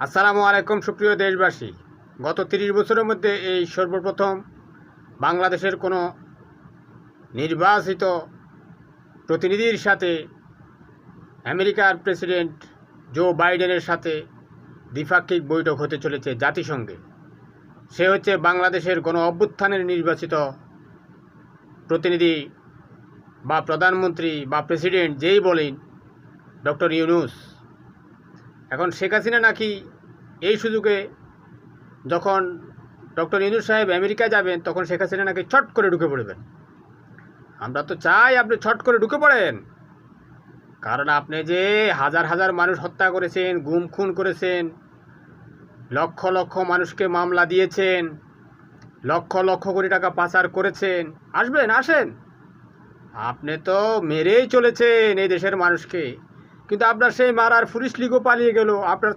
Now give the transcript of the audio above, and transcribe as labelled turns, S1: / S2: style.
S1: আসসালামু আলাইকুম সুপ্রিয় দেশবাসী। গত ৩০ বছরের মধ্যে এই সর্বপ্রথম বাংলাদেশের কোনো নির্বাচিত প্রতিনিধির সাথে আমেরিকার প্রেসিডেন্ট জো বাইডেনের সাথে দ্বিপাক্ষিক বৈঠক হতে চলেছে জাতিসংঘে। সে হচ্ছে বাংলাদেশের গণ অভ্যুত্থানের নির্বাচিত প্রতিনিধি বা প্রধানমন্ত্রী বা প্রেসিডেন্ট যেই বলেন, ডক্টর ইউনূস। এখন শেখ হাসিনা নাকি এই সুযোগে যখন ডক্টর ইউনূস সাহেব আমেরিকায় যাবেন তখন শেখ হাসিনা নাকি ছট করে ঢুকে পড়বেন। আমরা তো চাই আপনি ছট করে ঢুকে পড়েন, কারণ আপনি যে হাজার হাজার মানুষ হত্যা করেছেন, গুম খুন করেছেন, লক্ষ লক্ষ মানুষকে মামলা দিয়েছেন, লক্ষ লক্ষ কোটি টাকা পাচার করেছেন। আসেন, আপনি তো মেরেই চলেছেন এই দেশের মানুষকে, কিন্তু আপনার সেই মারার পুলিশ লীগও পালিয়ে গেল। আপনার